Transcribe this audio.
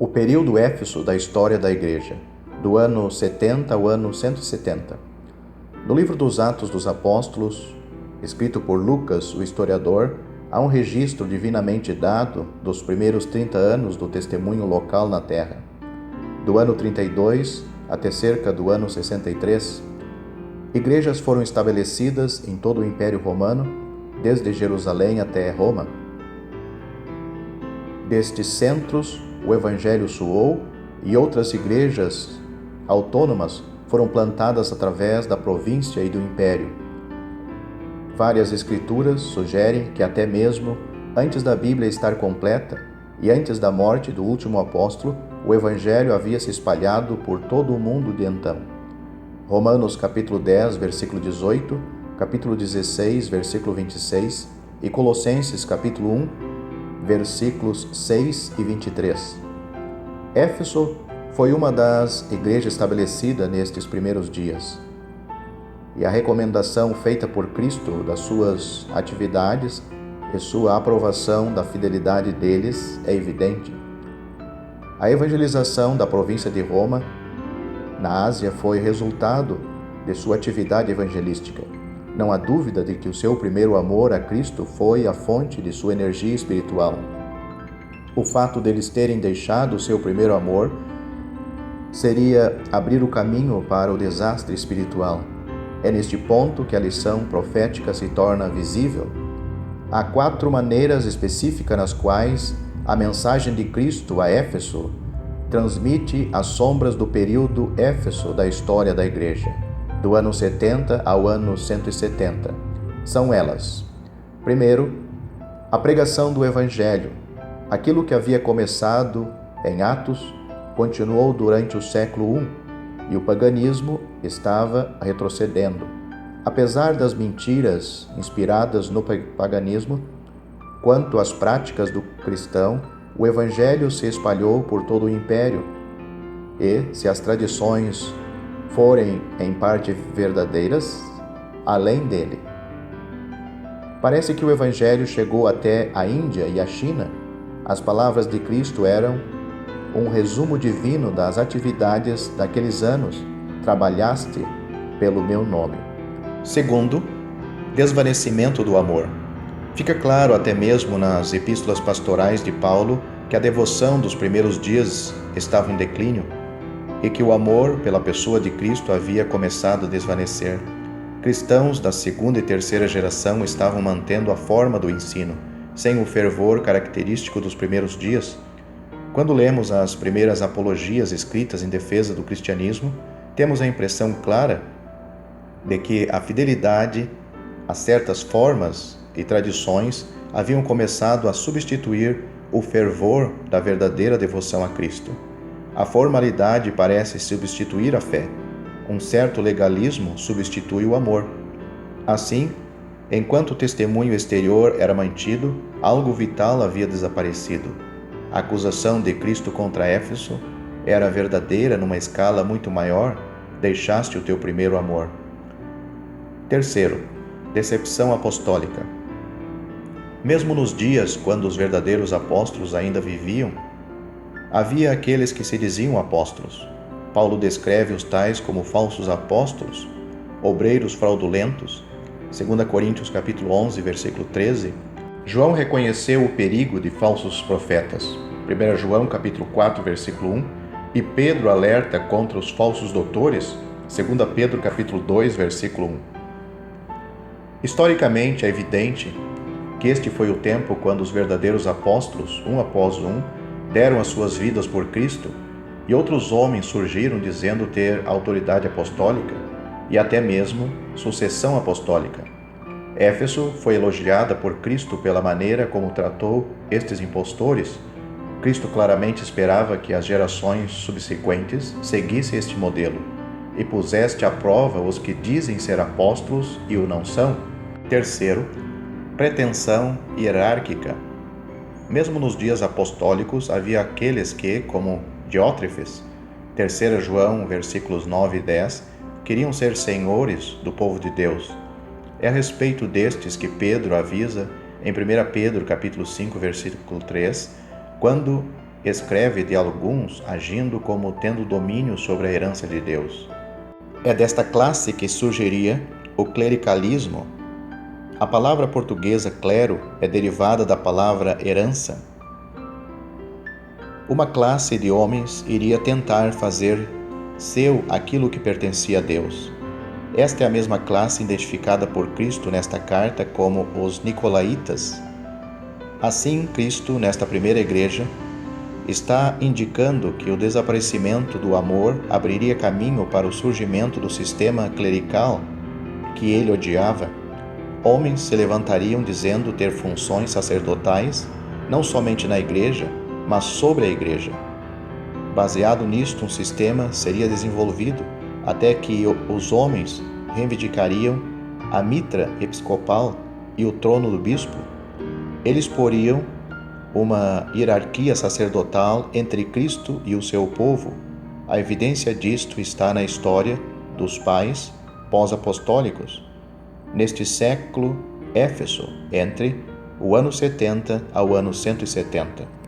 O período Éfeso da história da Igreja, do ano 70 ao ano 170. No livro dos Atos dos Apóstolos, escrito por Lucas, o historiador, há um registro divinamente dado dos primeiros 30 anos do testemunho local na terra. Do ano 32 até cerca do ano 63, igrejas foram estabelecidas em todo o Império Romano, desde Jerusalém até Roma. Destes centros, o Evangelho soou e outras igrejas autônomas foram plantadas através da província e do Império. Várias escrituras sugerem que até mesmo antes da Bíblia estar completa e antes da morte do último apóstolo, o Evangelho havia se espalhado por todo o mundo de então. Romanos capítulo 10, versículo 18, capítulo 16, versículo 26 e Colossenses capítulo 1, versículos 6 e 23. Éfeso foi uma das igrejas estabelecidas nestes primeiros dias. E a recomendação feita por Cristo das suas atividades e sua aprovação da fidelidade deles é evidente. A evangelização da província de Roma, na Ásia, foi resultado de sua atividade evangelística. Não há dúvida de que o seu primeiro amor a Cristo foi a fonte de sua energia espiritual. O fato deles terem deixado o seu primeiro amor seria abrir o caminho para o desastre espiritual. É neste ponto que a lição profética se torna visível. Há 4 maneiras específicas nas quais a mensagem de Cristo a Éfeso transmite as sombras do período Éfeso da história da Igreja, do ano 70 ao ano 170. São elas: primeiro, a pregação do Evangelho. Aquilo que havia começado em Atos continuou durante o século I e o paganismo estava retrocedendo. Apesar das mentiras inspiradas no paganismo, quanto às práticas do cristão, o Evangelho se espalhou por todo o império e, se as tradições forem em parte verdadeiras, além dele. Parece que o Evangelho chegou até a Índia e a China. As palavras de Cristo eram um resumo divino das atividades daqueles anos. Trabalhaste pelo meu nome. Segundo, desvanecimento do amor. Fica claro até mesmo nas epístolas pastorais de Paulo que a devoção dos primeiros dias estava em declínio e que o amor pela pessoa de Cristo havia começado a desvanecer. Cristãos da segunda e terceira geração estavam mantendo a forma do ensino, sem o fervor característico dos primeiros dias. Quando lemos as primeiras apologias escritas em defesa do cristianismo, temos a impressão clara de que a fidelidade a certas formas e tradições haviam começado a substituir o fervor da verdadeira devoção a Cristo. A formalidade parece substituir a fé. Um certo legalismo substitui o amor. Assim, enquanto o testemunho exterior era mantido, algo vital havia desaparecido. A acusação de Cristo contra Éfeso era verdadeira numa escala muito maior. Deixaste o teu primeiro amor. Terceiro, decepção apostólica. Mesmo nos dias quando os verdadeiros apóstolos ainda viviam, havia aqueles que se diziam apóstolos. Paulo descreve os tais como falsos apóstolos, obreiros fraudulentos. 2 Coríntios capítulo 11, versículo 13. João reconheceu o perigo de falsos profetas. 1 João capítulo 4, versículo 1. E Pedro alerta contra os falsos doutores. 2 Pedro capítulo 2, versículo 1. Historicamente é evidente que este foi o tempo quando os verdadeiros apóstolos, um após um, deram as suas vidas por Cristo, e outros homens surgiram dizendo ter autoridade apostólica e até mesmo sucessão apostólica. Éfeso foi elogiada por Cristo pela maneira como tratou estes impostores. Cristo claramente esperava que as gerações subsequentes seguissem este modelo e puseste à prova os que dizem ser apóstolos e o não são. Terceiro, pretensão hierárquica. Mesmo nos dias apostólicos, havia aqueles que, como Diótrefes, 3 João, versículos 9 e 10, queriam ser senhores do povo de Deus. É a respeito destes que Pedro avisa em 1 Pedro, capítulo 5, versículo 3, quando escreve de alguns agindo como tendo domínio sobre a herança de Deus. É desta classe que surgiria o clericalismo. A palavra portuguesa clero é derivada da palavra herança. Uma classe de homens iria tentar fazer seu aquilo que pertencia a Deus. Esta é a mesma classe identificada por Cristo nesta carta como os nicolaítas. Assim, Cristo, nesta primeira igreja, está indicando que o desaparecimento do amor abriria caminho para o surgimento do sistema clerical que ele odiava. Homens se levantariam dizendo ter funções sacerdotais, não somente na igreja, mas sobre a igreja. Baseado nisto, um sistema seria desenvolvido até que os homens reivindicariam a mitra episcopal e o trono do bispo. Eles poriam uma hierarquia sacerdotal entre Cristo e o seu povo. A evidência disto está na história dos pais pós-apostólicos. Neste século, Éfeso, entre o ano 70 ao ano 170.